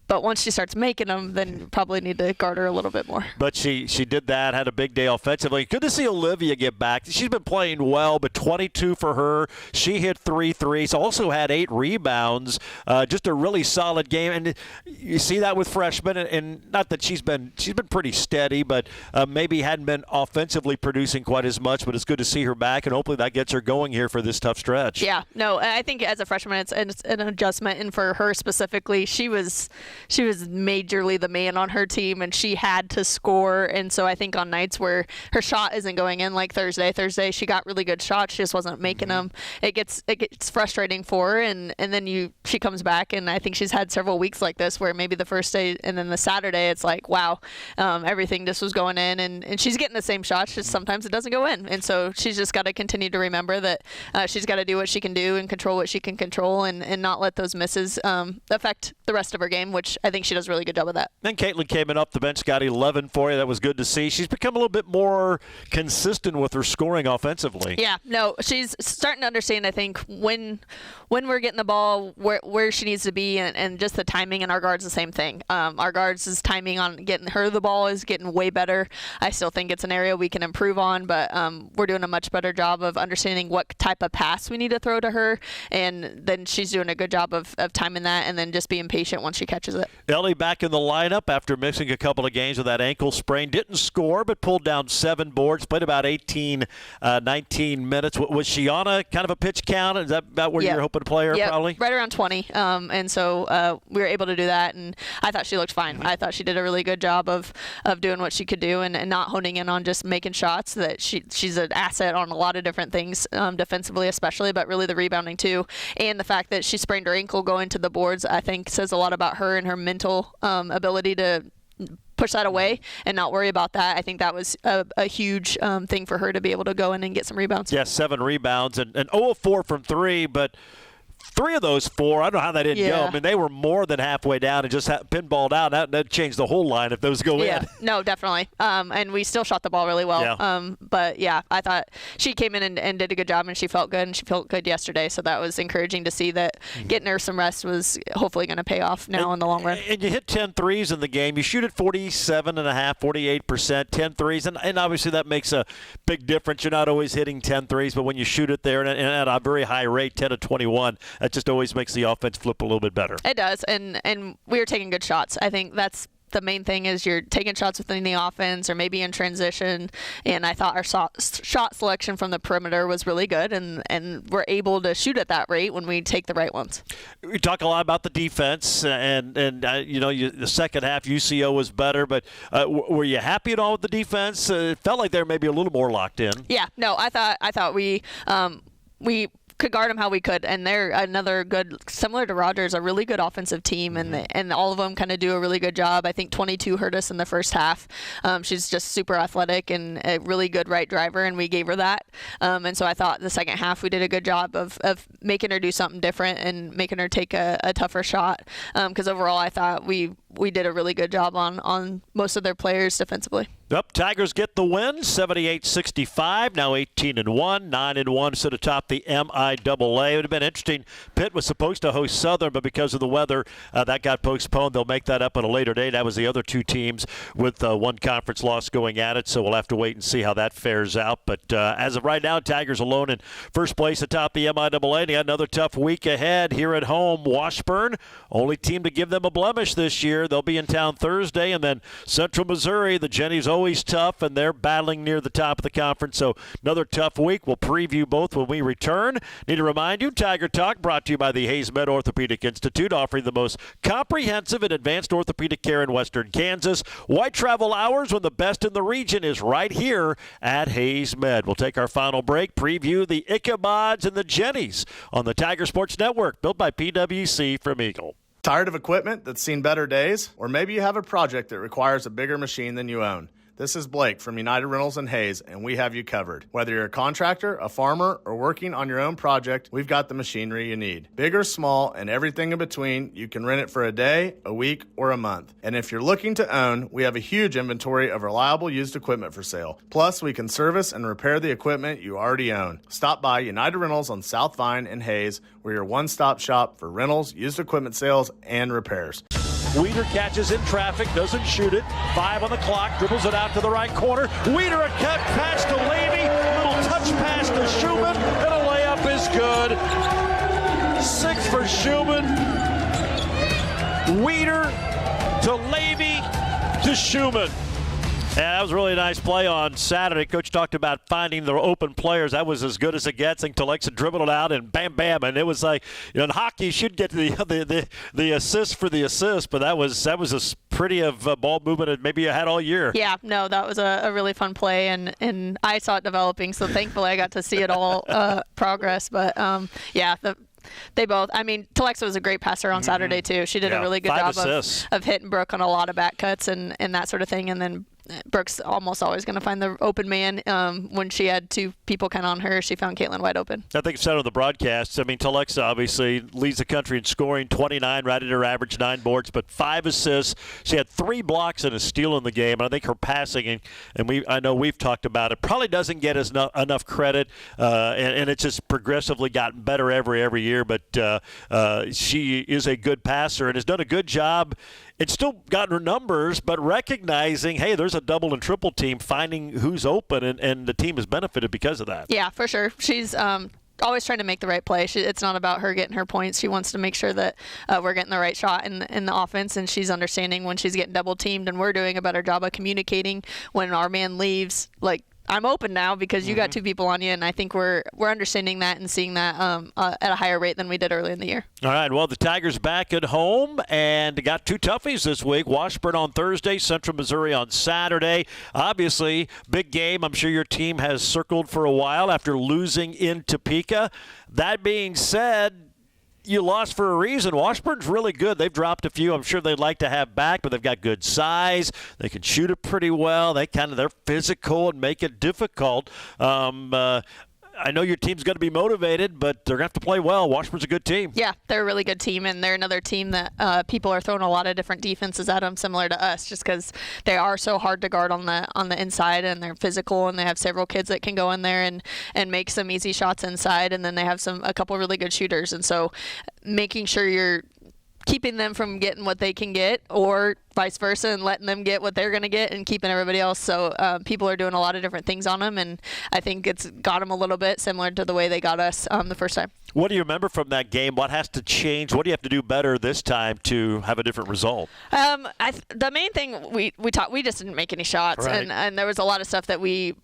H: But once she starts making them, then you probably need to guard her a little bit more.
B: But she did that, had a big day offensively. Good to see Olivia get back. She's been playing well, but 22 for her. She hit 3 threes, also had 8 rebounds. Just a really solid game. And you see that with freshmen, and not that she's been pretty steady, but maybe hadn't been offensively producing quite as much. But it's good to see her back, and hopefully that gets her going here for this tough stretch.
H: Yeah, no, I think as a freshman, it's an adjustment. And for her specifically, she was majorly the man on her team, and she had to score. And so I think on nights where her shot isn't going in, like Thursday she got really good shots, she just wasn't making them. It gets frustrating for her, and then she comes back, and I think she's had several weeks like this where maybe the first day and then the Saturday it's like, wow, everything just was going in, and she's getting the same shots, just sometimes it doesn't go in. And so she's just got to continue to remember that she's got to do what she can do and control what she can control, and not let those misses affect the rest of her game, which I think she does a really good job of that.
B: Then Caitlin came in off the bench, got 11 for you. That was good to see. She's become a little bit more consistent with her scoring offensively.
H: Yeah, no, she's starting to understand, I think, when we're getting the ball, where she needs to be, and just the timing, and our guards the same thing. Our guards' timing on getting her the ball is getting way better. I still think it's an area we can improve on, but we're doing a much better job of understanding what type of pass we need to throw to her, and then she's doing a good job of timing that, and then just being patient once she catches it.
B: Ellie back in the lineup after missing a couple of games with that ankle sprain. Didn't score, but pulled down 7 boards, played about 19 minutes. Was she on a kind of a pitch count? Is that about where you're hoping to play her, probably?
H: Right around 20. And so we were able to do that, and I thought she looked fine. I thought she did a really good job of doing what she could do, and not honing in on just making shots. That she's an asset on a lot of different things, defensively especially, but really the rebounding too. And the fact that she sprained her ankle going to the boards, I think, says a lot about her and her mental ability to push that away and not worry about that. I think that was a huge thing for her to be able to go in and get some rebounds.
B: Yeah, 7 rebounds and 0 of 4 from 3, but 3 of those 4, I don't know how that didn't go. I mean, they were more than halfway down and just pinballed out. That changed the whole line if those go in.
H: No, definitely. And we still shot the ball really well.
B: Yeah.
H: But, yeah, I thought she came in and did a good job, and she felt good, and she felt good yesterday. So that was encouraging to see that getting her some rest was hopefully going to pay off now in the long run.
B: And you hit 10 threes in the game. You shoot at 47.5%, 48%, 10 threes. And obviously that makes a big difference. You're not always hitting 10 threes, but when you shoot it there and at a very high rate, 10 to 21, that just always makes the offense flip a little bit better.
H: It does, and we were taking good shots. I think that's the main thing, is you're taking shots within the offense or maybe in transition, and I thought our shot selection from the perimeter was really good, and we're able to shoot at that rate when we take the right ones.
B: We talk a lot about the defense, and the second half UCO was better, but were you happy at all with the defense? It felt like they were maybe a little more locked in.
H: Yeah, no, I thought we could guard them how we could, and they're another good, similar to Rogers, a really good offensive team, and all of them kind of do a really good job. I think 22 hurt us in the first half. She's just super athletic and a really good right driver, and we gave her that. And so I thought the second half we did a good job of making her do something different and making her take a tougher shot, because overall I thought we we did a really good job on most of their players defensively.
B: Yep, Tigers get the win, 78-65, now 18-1, 9-1 sit atop the MIAA. It would have been interesting. Pitt was supposed to host Southern, but because of the weather, that got postponed. They'll make that up at a later date. That was the other two teams with one conference loss going at it, so we'll have to wait and see how that fares out. But as of right now, Tigers alone in first place atop the MIAA. They got another tough week ahead here at home. Washburn, only team to give them a blemish this year. They'll be in town Thursday, and then Central Missouri, the Jennies always tough, and they're battling near the top of the conference. So another tough week. We'll preview both when we return. Need to remind you, Tiger Talk brought to you by the Hayes Med Orthopedic Institute, offering the most comprehensive and advanced orthopedic care in Western Kansas. Why travel hours when the best in the region is right here at Hayes Med? We'll take our final break, preview the Ichabods and the Jennies on the Tiger Sports Network, built by PwC from Eagle.
I: Tired of equipment that's seen better days? Or maybe you have a project that requires a bigger machine than you own. This is Blake from United Rentals and Hayes, and we have you covered. Whether you're a contractor, a farmer, or working on your own project, we've got the machinery you need. Big or small, and everything in between, you can rent it for a day, a week, or a month. And if you're looking to own, we have a huge inventory of reliable used equipment for sale. Plus, we can service and repair the equipment you already own. Stop by United Rentals on South Vine and Hayes. We're your one-stop shop for rentals, used equipment sales, and repairs.
B: Weeder catches in traffic, doesn't shoot it. 5 on the clock, dribbles it out to the right corner. Weeder, a cut pass to Levy, little touch pass to Schumann, and a layup is good. 6 for Schumann. Weeder to Levy to Schumann. Yeah, that was a really nice play on Saturday. Coach talked about finding the open players. That was as good as it gets. And Alexa dribbled it out and bam, bam. And it was like, in hockey, you should get the assist for the assist, but that was as pretty of ball movement as maybe you had all year.
H: Yeah, no, that was a really fun play, and I saw it developing, so thankfully I got to see it all progress. But, yeah, they both. I mean, Alexa was a great passer on Saturday, too. She did a really good job of hitting Brooke on a lot of back cuts and that sort of thing. And then Brooke's almost always going to find the open man. When she had two people kind of on her, she found Caitlin wide open.
B: I think it's said on the broadcast. I mean, Alexa obviously leads the country in scoring, 29, right at her average, 9 boards, but 5 assists. She had 3 blocks and a steal in the game. And I think her passing, and I know we've talked about it, probably doesn't get enough credit, and it's just progressively gotten better every year. But she is a good passer and has done a good job. It's still gotten her numbers, but recognizing, hey, there's a double and triple team, finding who's open, and the team has benefited because of that.
H: Yeah, for sure. She's always trying to make the right play. It's not about her getting her points. She wants to make sure that we're getting the right shot in the offense, and she's understanding when she's getting double teamed, and we're doing a better job of communicating when our man leaves, like, I'm open now because you got 2 people on you, and I think we're understanding that and seeing that at a higher rate than we did early in the year.
B: All right, well, the Tigers back at home and got 2 toughies this week. Washburn on Thursday, Central Missouri on Saturday. Obviously, big game. I'm sure your team has circled for a while after losing in Topeka. That being said, you lost for a reason. Washburn's really good. They've dropped a few I'm sure they'd like to have back, but they've got good size. They can shoot it pretty well. They're physical and make it difficult. I know your team's going to be motivated, but they're going to have to play well. Washburn's a good team.
H: Yeah, they're a really good team, and they're another team that people are throwing a lot of different defenses at them, similar to us, just because they are so hard to guard on the inside, and they're physical, and they have several kids that can go in there and make some easy shots inside, and then they have a couple really good shooters. And so making sure you're keeping them from getting what they can get, or vice versa, and letting them get what they're going to get and keeping everybody else. So people are doing a lot of different things on them, and I think it's got them a little bit similar to the way they got us the first time.
B: What do you remember from that game? What has to change? What do you have to do better this time to have a different result?
H: The main thing we just didn't make any shots,
B: right.
H: and there was a lot of stuff that we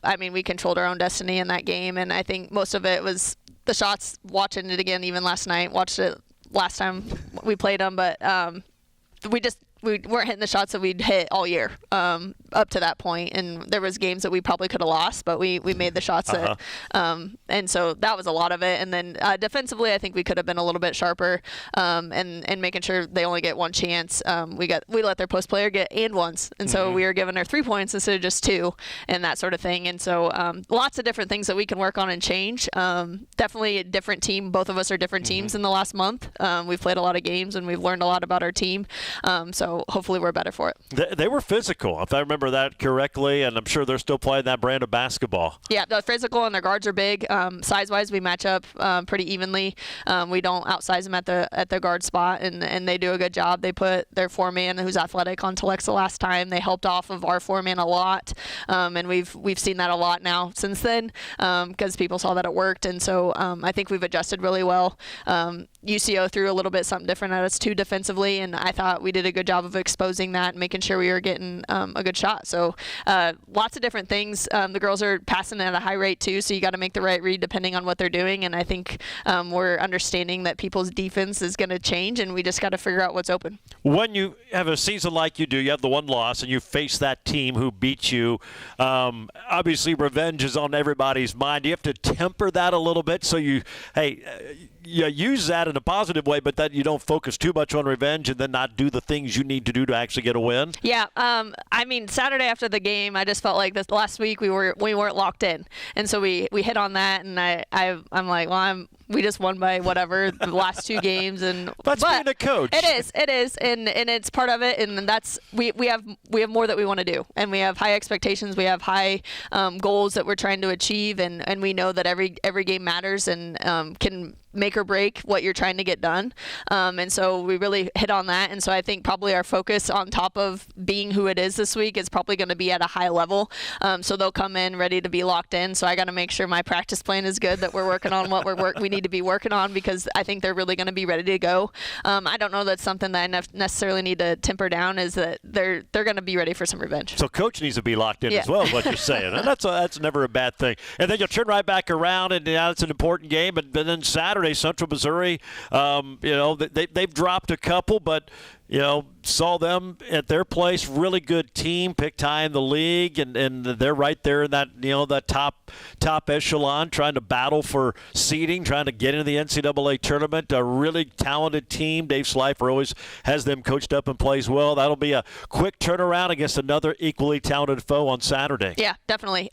H: controlled our own destiny in that game, and I think most of it was the shots. Watching it again, even last night, watched it last time we played them, but we weren't hitting the shots that we'd hit all year up to that point, and there was games that we probably could have lost, but we made the shots that, and so that was a lot of it. And then defensively, I think we could have been a little bit sharper and making sure they only get one chance. We let their post player get and ones, and so we were giving her 3 points instead of just 2, and that sort of thing. And so lots of different things that we can work on and change. Definitely a different team. Both of us are different teams in the last month. We've played a lot of games, and we've learned a lot about our team. So so hopefully we're better for it.
B: They were physical, if I remember that correctly, and I'm sure they're still playing that brand of basketball.
H: Yeah, they're physical, and their guards are big. Size-wise, we match up pretty evenly. We don't outsize them at the guard spot, and they do a good job. They put their 4-man, who's athletic, on Telexa last time. They helped off of our 4-man a lot, and we've seen that a lot now since then because people saw that it worked, and so I think we've adjusted really well. UCO threw a little bit something different at us too defensively, and I thought we did a good job of exposing that and making sure we were getting a good shot. So lots of different things. The girls are passing at a high rate too, so you got to make the right read depending on what they're doing, and I think we're understanding that people's defense is going to change, and we just got to figure out what's open.
B: When you have a season like you do, you have the one loss, and you face that team who beat you, obviously revenge is on everybody's mind. You have to temper that a little bit so you use that in a positive way, but that you don't focus too much on revenge and then not do the things you need to do to actually get a win.
H: Yeah, I mean, Saturday after the game, I just felt like this last week we weren't locked in, and so we hit on that, and I'm like, well, we just won by whatever the last 2 games, and
B: that's being a coach.
H: It is, and it's part of it, and that's we have more that we want to do, and we have high expectations, we have high goals that we're trying to achieve, and we know that every game matters and can make or break what you're trying to get done, and so we really hit on that, and so I think probably our focus on top of being who it is this week is probably going to be at a high level, so they'll come in ready to be locked in, so I got to make sure my practice plan is good, that we're working on what we need to be working on, because I think they're really going to be ready to go. I don't know that's something that I necessarily need to temper down, is that they're going to be ready for some revenge.
B: So coach needs to be locked in as well, is what you're saying, and that's never a bad thing. And then you'll turn right back around, and it's an important game, but then Saturday, Central Missouri, they've dropped a couple, but saw them at their place. Really good team, picked high in the league, and they're right there in that that top echelon, trying to battle for seeding, trying to get into the NCAA tournament. A really talented team. Dave Slifer always has them coached up and plays well. That'll be a quick turnaround against another equally talented foe on Saturday.
H: Yeah, definitely.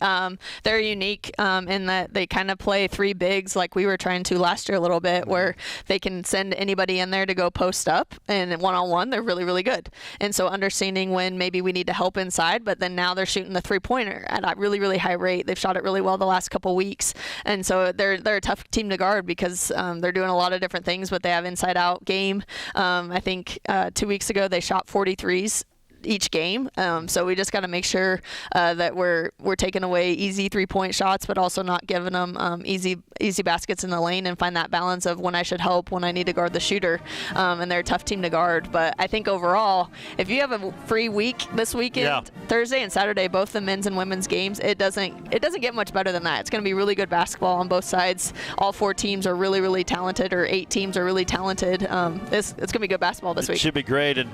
H: They're unique in that they kind of play 3 bigs like we were trying to last year a little bit, where they can send anybody in there to go post up, and one-on-one they're really, really good. And so understanding when maybe we need to help inside, but then now they're shooting the 3-pointer at a really, really high rate. They've shot it really well the last couple weeks, and so they're a tough team to guard because they're doing a lot of different things, but they have inside-out game. I think 2 weeks ago they shot 43s each game, so we just got to make sure that we're taking away easy 3-point shots, but also not giving them easy baskets in the lane, and find that balance of when I should help, when I need to guard the shooter, and they're a tough team to guard. But I think overall, if you have a free week this weekend, Thursday and Saturday, both the men's and women's games, it doesn't get much better than that. It's going to be really good basketball on both sides. All 4 teams are really, really talented, or 8 teams are really talented. It's going to be good basketball this week.
B: It should be great, and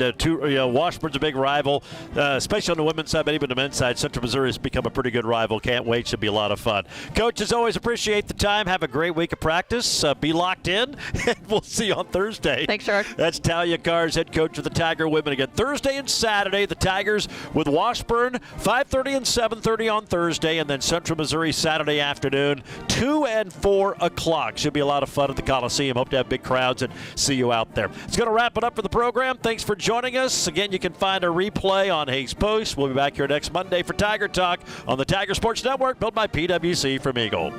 B: Washburn's a big rival, especially on the women's side, but even the men's side. Central Missouri has become a pretty good rival. Can't wait. Should be a lot of fun. Coach, as always, appreciate the time. Have a great week of practice. Be locked in, and we'll see you on Thursday.
H: Thanks, Shark.
B: That's Talia Carr's head coach of the Tiger women. Again, Thursday and Saturday, the Tigers with Washburn, 5:30 and 7:30 on Thursday, and then Central Missouri Saturday afternoon, 2 and 4 o'clock. Should be a lot of fun at the Coliseum. Hope to have big crowds and see you out there. It's going to wrap it up for the program. Thanks for joining us. Again, you can find a replay on Hayes Post. We'll be back here next Monday for Tiger Talk on the Tiger Sports Network, built by PwC from Eagle.